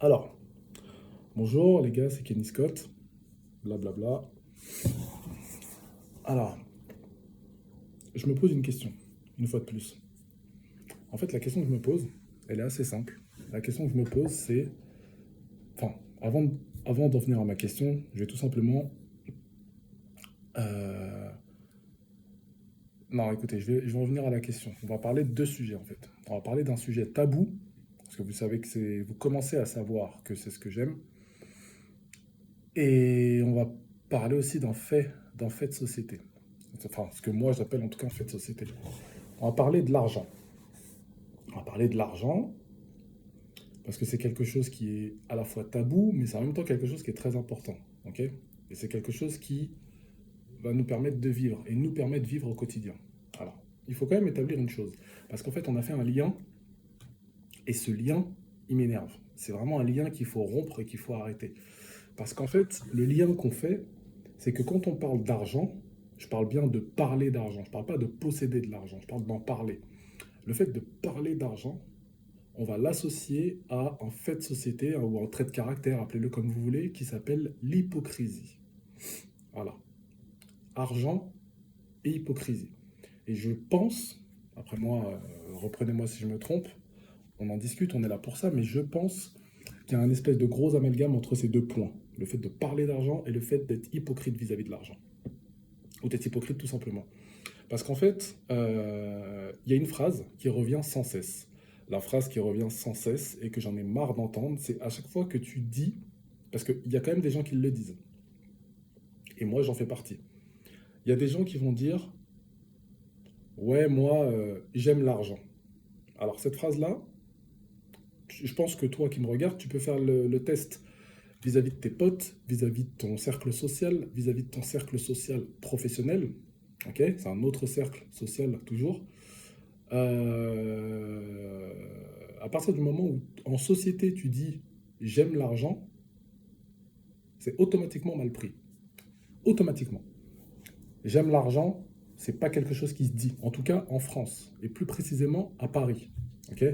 Alors, bonjour les gars, c'est Kenny Scott, blablabla. Alors, je me pose une question, une fois de plus. En fait, la question que je me pose, elle est assez simple. La question que je me pose, c'est... Enfin, avant d'en venir à ma question, je vais tout simplement... euh, Non, écoutez, je vais revenir à la question. On va parler de deux sujets, en fait. On va parler d'un sujet tabou, parce que vous savez que c'est... Vous commencez à savoir que c'est ce que j'aime. Et on va parler aussi d'un fait de société. Enfin, ce que moi j'appelle en tout cas un fait de société. On va parler de l'argent. On va parler de l'argent parce que c'est quelque chose qui est à la fois tabou, mais c'est en même temps quelque chose qui est très important. Ok. Et c'est quelque chose qui va nous permettre de vivre et nous permet de vivre au quotidien. Alors, il faut quand même établir une chose. Parce qu'en fait, on a fait un lien et ce lien, il m'énerve. C'est vraiment un lien qu'il faut rompre et qu'il faut arrêter. Parce qu'en fait, le lien qu'on fait, c'est que quand on parle d'argent, je parle bien de parler d'argent. Je ne parle pas de posséder de l'argent, je parle d'en parler. Le fait de parler d'argent, on va l'associer à un fait de société ou un trait de caractère, appelez-le comme vous voulez, qui s'appelle l'hypocrisie. Voilà. Argent et hypocrisie. Et je pense, après moi, reprenez-moi si je me trompe, on en discute, on est là pour ça, mais je pense qu'il y a un espèce de gros amalgame entre ces deux points. Le fait de parler d'argent et le fait d'être hypocrite vis-à-vis de l'argent. Ou d'être hypocrite tout simplement. Parce qu'en fait, il y a une phrase qui revient sans cesse. La phrase qui revient sans cesse et que j'en ai marre d'entendre, c'est à chaque fois que tu dis, parce qu'il y a quand même des gens qui le disent, et moi j'en fais partie. Il y a des gens qui vont dire, ouais, moi j'aime l'argent. Alors cette phrase-là, je pense que toi qui me regardes, tu peux faire le test vis-à-vis de tes potes, vis-à-vis de ton cercle social, vis-à-vis de ton cercle social professionnel. Ok, c'est un autre cercle social toujours. Euh, à partir du moment où en société tu dis j'aime l'argent, c'est automatiquement mal pris. Automatiquement. J'aime l'argent, c'est pas quelque chose qui se dit. En tout cas en France, et plus précisément à Paris. Ok.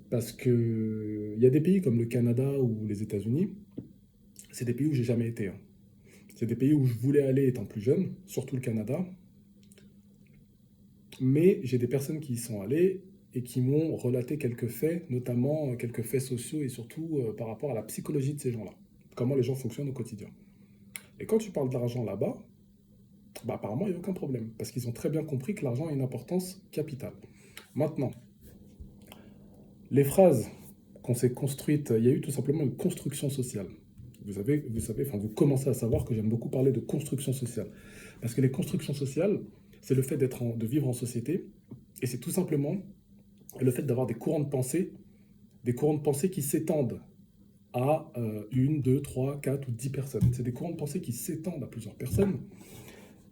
Parce que il y a des pays comme le Canada ou les États-Unis, c'est des pays où j'ai jamais été, hein. C'est des pays où je voulais aller étant plus jeune, surtout le Canada. Mais j'ai des personnes qui y sont allées et qui m'ont relaté quelques faits, notamment quelques faits sociaux et surtout par rapport à la psychologie de ces gens-là. Comment les gens fonctionnent au quotidien. Et quand tu parles d'argent là-bas, bah, apparemment, il n'y a aucun problème. Parce qu'ils ont très bien compris que l'argent a une importance capitale. Maintenant, les phrases qu'on s'est construites, il y a eu tout simplement une construction sociale. Vous savez, enfin, vous commencez à savoir que j'aime beaucoup parler de construction sociale. Parce que les constructions sociales, c'est le fait de vivre en société, et c'est tout simplement le fait d'avoir des courants de pensée qui s'étendent à une, deux, trois, quatre ou 10 personnes. C'est des courants de pensée qui s'étendent à plusieurs personnes.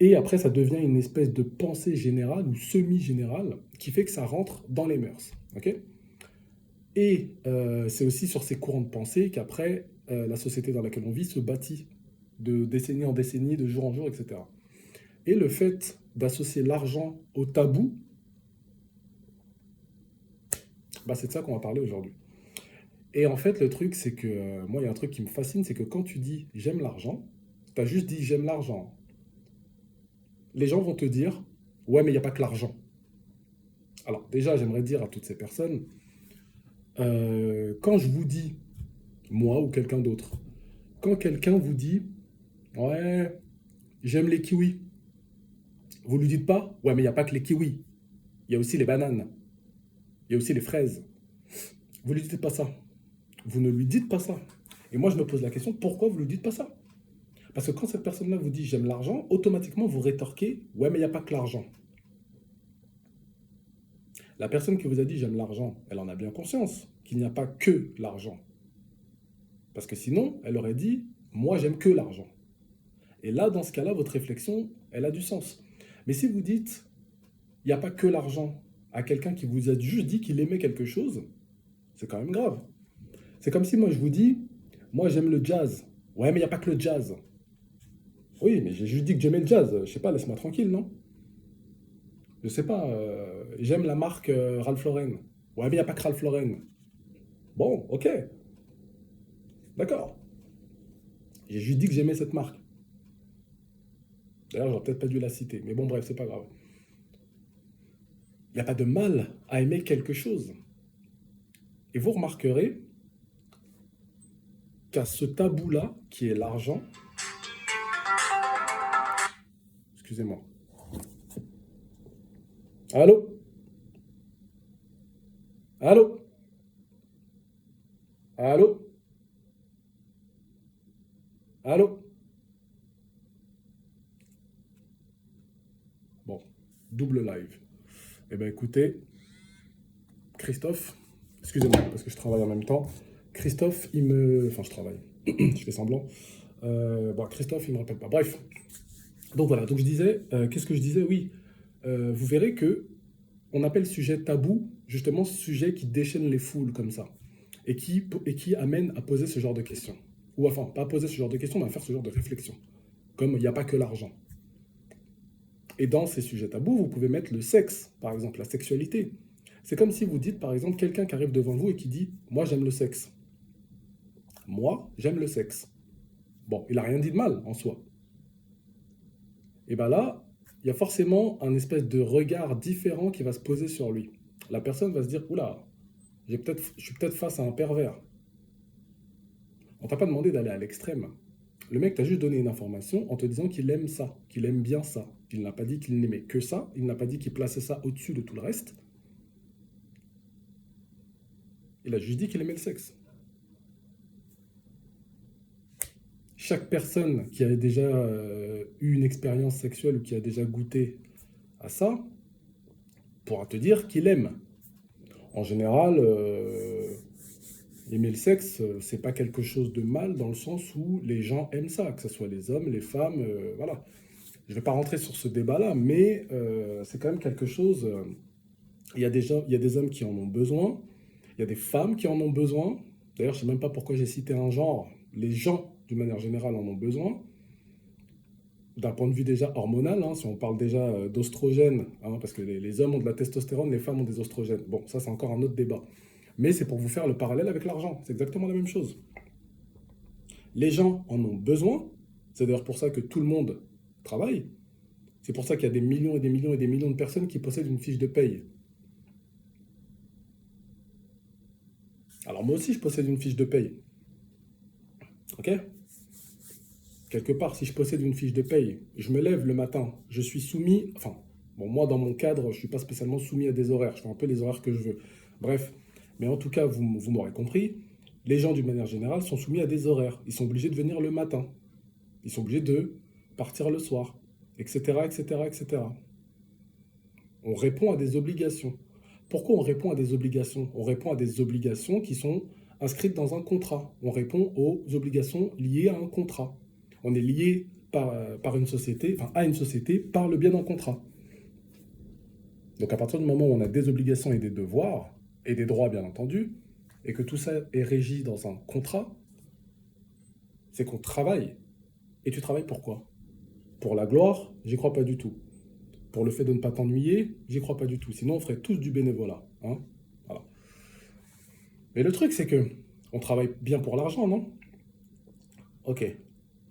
Et après, ça devient une espèce de pensée générale ou semi-générale qui fait que ça rentre dans les mœurs. Ok. Et c'est aussi sur ces courants de pensée qu'après, la société dans laquelle on vit se bâtit de décennie en décennie, de jour en jour, etc. Et le fait d'associer l'argent au tabou, bah, c'est de ça qu'on va parler aujourd'hui. Et en fait, le truc, c'est que moi, il y a un truc qui me fascine, c'est que quand tu dis j'aime l'argent, tu as juste dit j'aime l'argent. Les gens vont te dire ouais, mais il n'y a pas que l'argent. Alors, déjà, j'aimerais dire à toutes ces personnes, quand je vous dis, moi ou quelqu'un d'autre, quand quelqu'un vous dit ouais, j'aime les kiwis, vous lui dites pas ouais, mais il n'y a pas que les kiwis, il y a aussi les bananes, il y a aussi les fraises. Vous lui dites pas ça. Vous ne lui dites pas ça. Et moi, je me pose la question pourquoi vous ne lui dites pas ça? Parce que quand cette personne-là vous dit j'aime l'argent, automatiquement vous rétorquez ouais, mais il n'y a pas que l'argent. La personne qui vous a dit j'aime l'argent, elle en a bien conscience qu'il n'y a pas que l'argent. Parce que sinon, elle aurait dit moi j'aime que l'argent. Et là, dans ce cas-là, votre réflexion, elle a du sens. Mais si vous dites il n'y a pas que l'argent à quelqu'un qui vous a juste dit qu'il aimait quelque chose, c'est quand même grave. C'est comme si moi je vous dis moi j'aime le jazz. Ouais, mais il n'y a pas que le jazz. Oui, mais j'ai juste dit que j'aimais le jazz. Je sais pas, laisse-moi tranquille, non? Je sais pas, j'aime la marque Ralph Lauren. Ouais, mais il n'y a pas que Ralph Lauren. Bon, ok. D'accord. J'ai juste dit que j'aimais cette marque. D'ailleurs, j'aurais peut-être pas dû la citer. Mais bon, bref, c'est pas grave. Il n'y a pas de mal à aimer quelque chose. Et vous remarquerez qu'à ce tabou-là, qui est l'argent, excusez-moi. Allô? Allô? Allô? Allô? Bon, double live. Eh bien, écoutez, Christophe, excusez-moi, parce que je travaille en même temps. Christophe, il me... Enfin, je travaille. Je fais semblant. Bon, Christophe, il me rappelle pas. Bref. Donc voilà, donc je disais, qu'est-ce que je disais? Oui, vous verrez que on appelle sujet tabou, justement, ce sujet qui déchaîne les foules comme ça, et qui amène à poser ce genre de questions. Ou enfin, pas à poser ce genre de questions, mais à faire ce genre de réflexion. Comme il n'y a pas que l'argent. Et dans ces sujets tabous, vous pouvez mettre le sexe, par exemple, la sexualité. C'est comme si vous dites, par exemple, quelqu'un qui arrive devant vous et qui dit, moi j'aime le sexe. Moi, j'aime le sexe. Bon, il n'a rien dit de mal en soi. Et bien là, il y a forcément un espèce de regard différent qui va se poser sur lui. La personne va se dire, oula, je suis peut-être face à un pervers. On t'a pas demandé d'aller à l'extrême. Le mec t'a juste donné une information en te disant qu'il aime ça, qu'il aime bien ça. Il n'a pas dit qu'il n'aimait que ça, il n'a pas dit qu'il plaçait ça au-dessus de tout le reste. Il a juste dit qu'il aimait le sexe. Chaque personne qui a déjà eu une expérience sexuelle ou qui a déjà goûté à ça pourra te dire qu'il aime. En général, aimer le sexe, c'est pas quelque chose de mal dans le sens où les gens aiment ça, que ce soit les hommes, les femmes, voilà. Je vais pas rentrer sur ce débat-là, mais c'est quand même quelque chose. Il y a des hommes qui en ont besoin, il y a des femmes qui en ont besoin. D'ailleurs, je sais même pas pourquoi j'ai cité un genre. Les gens, d'une manière générale, en ont besoin. D'un point de vue déjà hormonal, hein, si on parle déjà d'ostrogène, hein, parce que les hommes ont de la testostérone, les femmes ont des oestrogènes. Bon, ça c'est encore un autre débat. Mais c'est pour vous faire le parallèle avec l'argent. C'est exactement la même chose. Les gens en ont besoin. C'est d'ailleurs pour ça que tout le monde travaille. C'est pour ça qu'il y a des millions et des millions et des millions de personnes qui possèdent une fiche de paye. Alors moi aussi, je possède une fiche de paye. Ok? Quelque part, si je possède une fiche de paye, je me lève le matin, je suis soumis, enfin, bon, moi dans mon cadre, je ne suis pas spécialement soumis à des horaires, je fais un peu les horaires que je veux. Bref, mais en tout cas, vous m'aurez compris, les gens d'une manière générale sont soumis à des horaires. Ils sont obligés de venir le matin, ils sont obligés de partir le soir, etc., etc., etc. On répond à des obligations. Pourquoi on répond à des obligations? On répond à des obligations qui sont inscrites dans un contrat. On répond aux obligations liées à un contrat. On est lié par une société, enfin à une société, par le biais d'un contrat. Donc à partir du moment où on a des obligations et des devoirs, et des droits bien entendu, et que tout ça est régi dans un contrat, c'est qu'on travaille. Et tu travailles pour quoi? Pour la gloire? J'y crois pas du tout. Pour le fait de ne pas t'ennuyer? J'y crois pas du tout. Sinon on ferait tous du bénévolat, hein. Voilà. Mais le truc c'est que on travaille bien pour l'argent, non? Ok,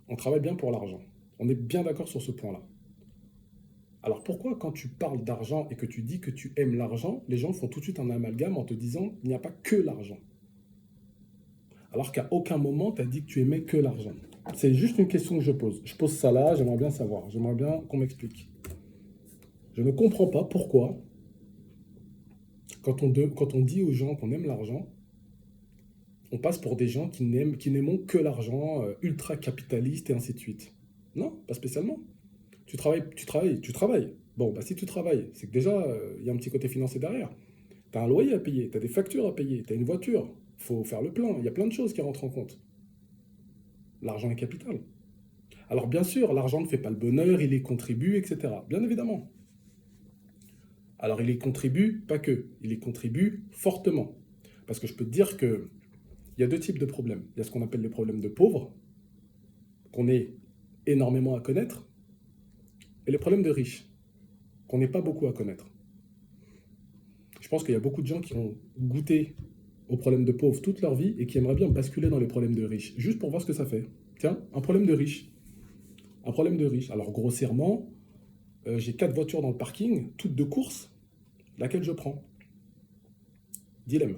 on travaille bien pour l'argent. On est bien d'accord sur ce point-là. Alors pourquoi quand tu parles d'argent et que tu dis que tu aimes l'argent, les gens font tout de suite un amalgame en te disant il n'y a pas que l'argent. Alors qu'à aucun moment tu as dit que tu aimais que l'argent. C'est juste une question que je pose. Je pose ça là, j'aimerais bien savoir, j'aimerais bien qu'on m'explique. Je ne comprends pas pourquoi, quand on dit aux gens qu'on aime l'argent, on passe pour des gens qui n'aiment que l'argent, ultra capitaliste et ainsi de suite. Non, pas spécialement. Tu travailles. Bon, bah si tu travailles, c'est que déjà, il y a un petit côté financier derrière. Tu as un loyer à payer, tu as des factures à payer, tu as une voiture, il faut faire le plein, il y a plein de choses qui rentrent en compte. L'argent est capital. Alors bien sûr, l'argent ne fait pas le bonheur, il y contribue, etc. Bien évidemment. Alors il y contribue, pas que, il y contribue fortement. Parce que je peux te dire qu'il y a deux types de problèmes. Il y a ce qu'on appelle les problèmes de pauvres, qu'on est énormément à connaître, et les problèmes de riches, qu'on n'est pas beaucoup à connaître. Je pense qu'il y a beaucoup de gens qui ont goûté aux problèmes de pauvres toute leur vie et qui aimeraient bien basculer dans les problèmes de riches, juste pour voir ce que ça fait. Tiens, un problème de riche. Un problème de riche. Alors grossièrement, j'ai 4 voitures dans le parking, toutes de course, laquelle je prends? Dilemme,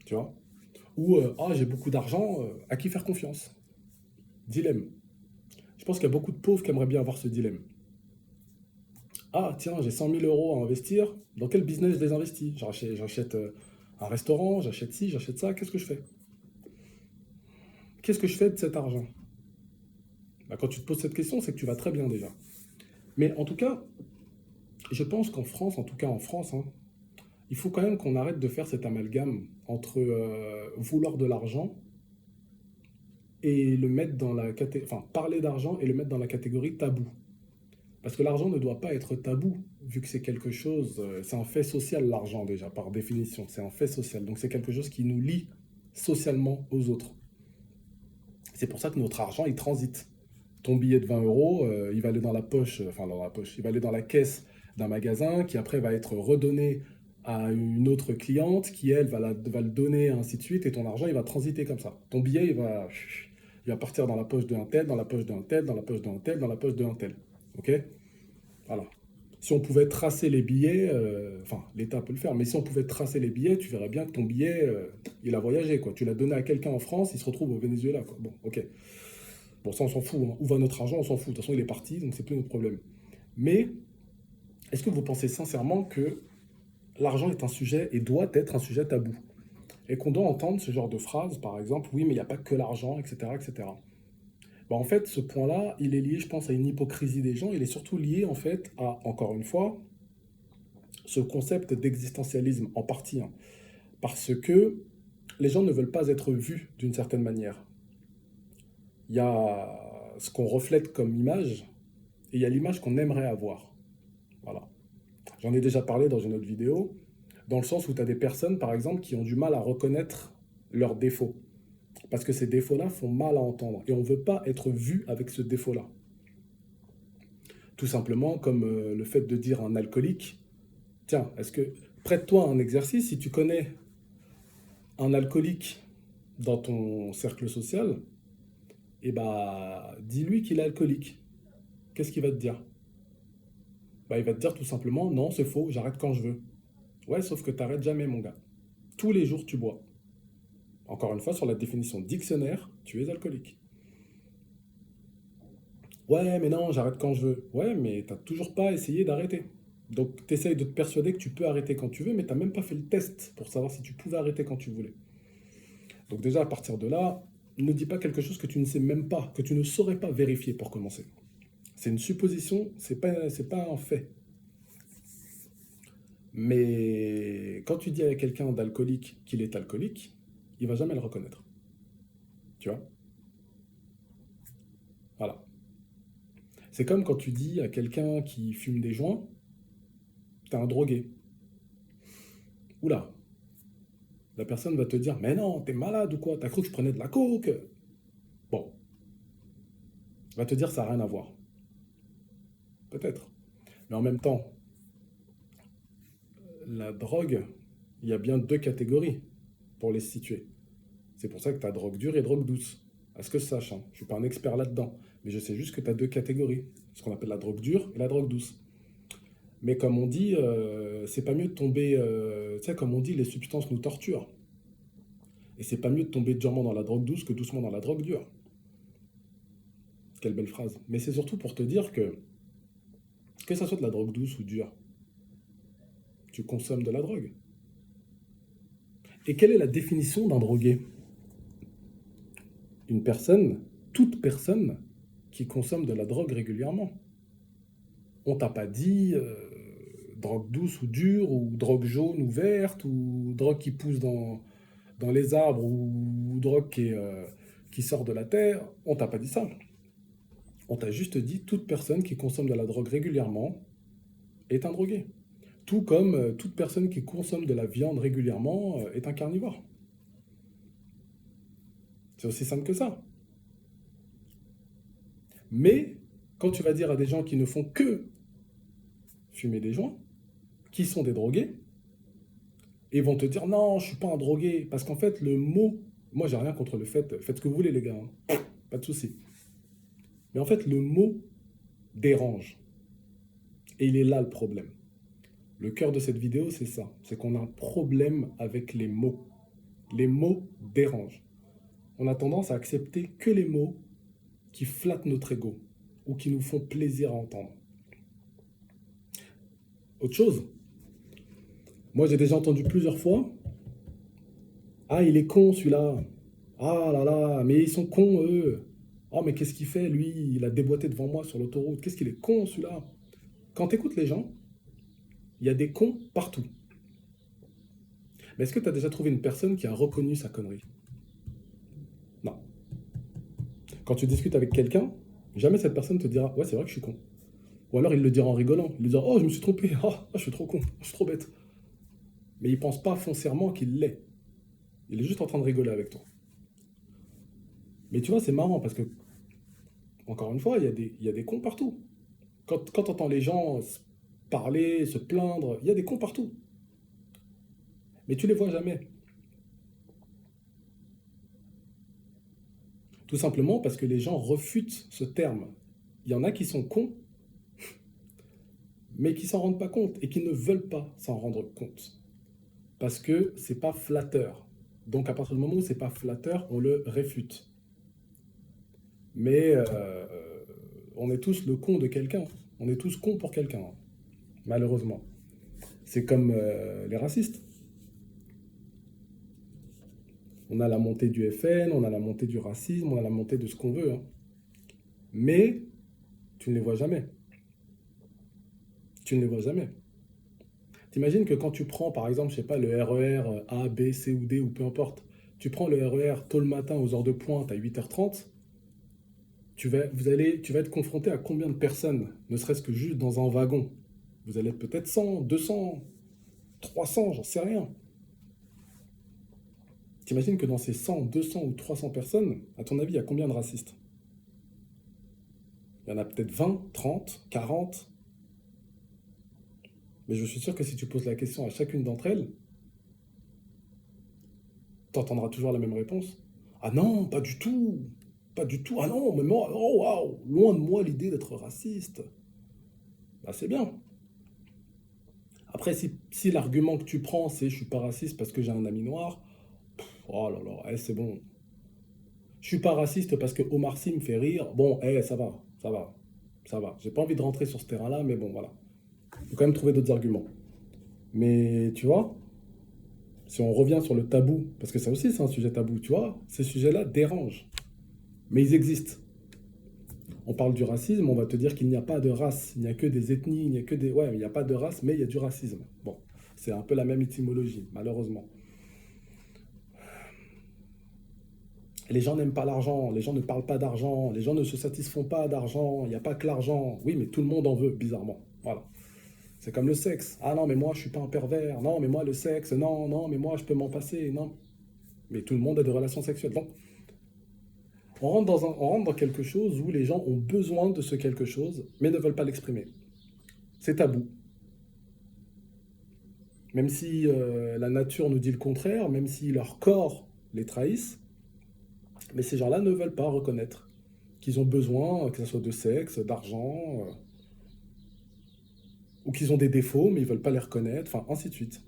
tu vois? Ou ah, j'ai beaucoup d'argent, à qui faire confiance? Dilemme. Je pense qu'il y a beaucoup de pauvres qui aimeraient bien avoir ce dilemme. Ah, tiens, j'ai 100 000 euros à investir, dans quel business je les investis? J'achète un restaurant, j'achète ci, j'achète ça, qu'est-ce que je fais? Qu'est-ce que je fais de cet argent? Bah, quand tu te poses cette question, c'est que tu vas très bien déjà. Mais en tout cas, je pense qu'en France, en tout cas en France, hein, il faut quand même qu'on arrête de faire cet amalgame entre vouloir de l'argent et le mettre dans la catégorie, enfin, parler d'argent et le mettre dans la catégorie tabou. Parce que l'argent ne doit pas être tabou, vu que c'est quelque chose, c'est un fait social, l'argent déjà, par définition, c'est un fait social. Donc c'est quelque chose qui nous lie socialement aux autres. C'est pour ça que notre argent, il transite. Ton billet de 20 euros, il va aller dans la poche, enfin dans la poche, il va aller dans la caisse d'un magasin qui après va être redonné à une autre cliente qui, elle, va le donner, ainsi de suite, et ton argent, il va transiter comme ça. Ton billet, il va partir dans la poche d'un tel, dans la poche d'un tel, dans la poche d'un tel, dans la poche d'un tel. Ok? Voilà. Si on pouvait tracer les billets, enfin, l'État peut le faire, mais si on pouvait tracer les billets, tu verrais bien que ton billet, il a voyagé, quoi. Tu l'as donné à quelqu'un en France, il se retrouve au Venezuela, quoi. Bon, ok. Bon, ça, on s'en fout, hein. Où va notre argent, on s'en fout. De toute façon, il est parti, donc c'est plus notre problème. Mais est-ce que vous pensez sincèrement que l'argent est un sujet et doit être un sujet tabou? Et qu'on doit entendre ce genre de phrase, par exemple, oui, mais il n'y a pas que l'argent, etc., etc. Bah, en fait, ce point-là, il est lié, je pense, à une hypocrisie des gens. Il est surtout lié, en fait, à, encore une fois, ce concept d'existentialisme en partie, hein. Parce que les gens ne veulent pas être vus d'une certaine manière. Il y a ce qu'on reflète comme image et il y a l'image qu'on aimerait avoir. Voilà. J'en ai déjà parlé dans une autre vidéo, dans le sens où tu as des personnes, par exemple, qui ont du mal à reconnaître leurs défauts. Parce que ces défauts-là font mal à entendre. Et on ne veut pas être vu avec ce défaut-là. Tout simplement comme le fait de dire à un alcoolique, tiens, est-ce que prête-toi à un exercice, si tu connais un alcoolique dans ton cercle social, et bah dis-lui qu'il est alcoolique. Qu'est-ce qu'il va te dire? Bah il va te dire tout simplement, non, c'est faux, j'arrête quand je veux. Ouais, sauf que t'arrêtes jamais, mon gars. Tous les jours, tu bois. Encore une fois, sur la définition dictionnaire, tu es alcoolique. Ouais, mais non, j'arrête quand je veux. Ouais, mais t'as toujours pas essayé d'arrêter. Donc, t'essayes de te persuader que tu peux arrêter quand tu veux, mais t'as même pas fait le test pour savoir si tu pouvais arrêter quand tu voulais. Donc déjà, à partir de là, ne dis pas quelque chose que tu ne sais même pas, que tu ne saurais pas vérifier pour commencer. C'est une supposition, c'est pas un fait. Mais quand tu dis à quelqu'un d'alcoolique qu'il est alcoolique, il va jamais le reconnaître. Tu vois? Voilà. C'est comme quand tu dis à quelqu'un qui fume des joints, t'es un drogué. Oula, la personne va te dire, mais non, t'es malade ou quoi? T'as cru que je prenais de la coke? Bon, va te dire, ça n'a rien à voir. Peut-être. Mais en même temps, la drogue, il y a bien 2 catégories pour les situer. C'est pour ça que tu as drogue dure et drogue douce. À ce que je sache, hein. Je ne suis pas un expert là-dedans. Mais je sais juste que tu as 2 catégories. Ce qu'on appelle la drogue dure et la drogue douce. Mais comme on dit, c'est pas mieux de tomber. Tu sais, comme on dit, les substances nous torturent. Et c'est pas mieux de tomber durement dans la drogue douce que doucement dans la drogue dure. Quelle belle phrase. Mais c'est surtout pour te dire que ça soit de la drogue douce ou dure, tu consommes de la drogue. Et quelle est la définition d'un drogué? Une personne, toute personne qui consomme de la drogue régulièrement. On t'a pas dit drogue douce ou dure, ou drogue jaune ou verte, ou drogue qui pousse dans les arbres, ou drogue qui sort de la terre. On t'a pas dit ça. On t'a juste dit toute personne qui consomme de la drogue régulièrement est un drogué. Tout comme toute personne qui consomme de la viande régulièrement est un carnivore. C'est aussi simple que ça. Mais quand tu vas dire à des gens qui ne font que fumer des joints, qui sont des drogués, Et ils vont te dire, non, je suis pas un drogué. Parce qu'en fait, le mot, moi, j'ai rien contre le fait, faites ce que vous voulez, les gars, hein. Pas de souci. Mais en fait, le mot dérange. Et il est là le problème. Le cœur de cette vidéo, c'est ça. C'est qu'on a un problème avec les mots. Les mots dérangent. On a tendance à accepter que les mots qui flattent notre ego ou qui nous font plaisir à entendre. Autre chose, moi j'ai déjà entendu plusieurs fois, ah il est con celui-là, ah là là, mais ils sont cons eux, oh mais qu'est-ce qu'il fait lui, il a déboîté devant moi sur l'autoroute, qu'est-ce qu'il est con celui-là. Quand tu écoutes les gens, il y a des cons partout. Mais est-ce que tu as déjà trouvé une personne qui a reconnu sa connerie? Non. Quand tu discutes avec quelqu'un, jamais cette personne te dira, ouais c'est vrai que je suis con. Ou alors il le dira en rigolant, il dira, oh je me suis trompé, je suis trop con, je suis trop bête. Mais il pense pas foncièrement qu'il l'est. Il est juste en train de rigoler avec toi. Mais tu vois, c'est marrant parce que, encore une fois, il y a des cons partout. Quand tu entends les gens parler, se plaindre, il y a des cons partout. Mais tu les vois jamais. Tout simplement parce que les gens refutent ce terme. Il y en a qui sont cons, mais qui s'en rendent pas compte et qui ne veulent pas s'en rendre compte. Parce que c'est pas flatteur. Donc à partir du moment où c'est pas flatteur, on le réfute. Mais on est tous le con de quelqu'un. On est tous cons pour quelqu'un, hein, malheureusement. C'est comme les racistes. On a la montée du FN, on a la montée du racisme, on a la montée de ce qu'on veut, hein. Mais tu ne les vois jamais. Tu ne les vois jamais. T'imagines que quand tu prends, par exemple, je sais pas, le RER A, B, C ou D, ou peu importe, tu prends le RER tôt le matin aux heures de pointe à 8h30, tu vas être confronté à combien de personnes, ne serait-ce que juste dans un wagon? Vous allez être peut-être 100, 200, 300, j'en sais rien. T'imagines que dans ces 100, 200 ou 300 personnes, à ton avis, il y a combien de racistes? Il y en a peut-être 20, 30, 40. Mais je suis sûr que si tu poses la question à chacune d'entre elles, tu entendras toujours la même réponse. Ah non, pas du tout. Pas du tout. Ah non, mais moi, oh waouh, loin de moi l'idée d'être raciste. Bah c'est bien. Après, si l'argument que tu prends, c'est je suis pas raciste parce que j'ai un ami noir, oh là là, c'est bon. Je suis pas raciste parce que Omar Sy me fait rire. Bon, ça va, ça va, ça va. J'ai pas envie de rentrer sur ce terrain-là, mais bon, voilà. Il faut quand même trouver d'autres arguments. Mais tu vois, si on revient sur le tabou, parce que ça aussi c'est un sujet tabou, tu vois, ces sujets-là dérangent. Mais ils existent. On parle du racisme, on va te dire qu'il n'y a pas de race, il n'y a que des ethnies, il n'y a que des... Ouais, mais il n'y a pas de race, mais il y a du racisme. Bon, c'est un peu la même étymologie, malheureusement. Les gens n'aiment pas l'argent, les gens ne parlent pas d'argent, les gens ne se satisfont pas d'argent, il n'y a pas que l'argent. Oui, mais tout le monde en veut, bizarrement. Voilà. C'est comme le sexe. Ah non, mais moi, je suis pas un pervers. Non, mais moi, le sexe, non, non, mais moi, je peux m'en passer. Non. Mais tout le monde a des relations sexuelles. Donc, on rentre dans quelque chose où les gens ont besoin de ce quelque chose, mais ne veulent pas l'exprimer. C'est tabou. Même si la nature nous dit le contraire, même si leur corps les trahissent, mais ces gens-là ne veulent pas reconnaître qu'ils ont besoin, que ce soit de sexe, d'argent, ou qu'ils ont des défauts, mais ils ne veulent pas les reconnaître, enfin, ainsi de suite.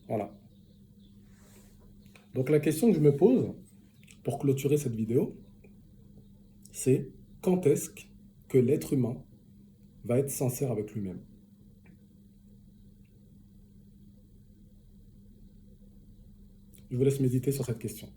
Voilà. Donc la question que je me pose, pour clôturer cette vidéo, c'est quand est-ce que l'être humain va être sincère avec lui-même? Je vous laisse méditer sur cette question.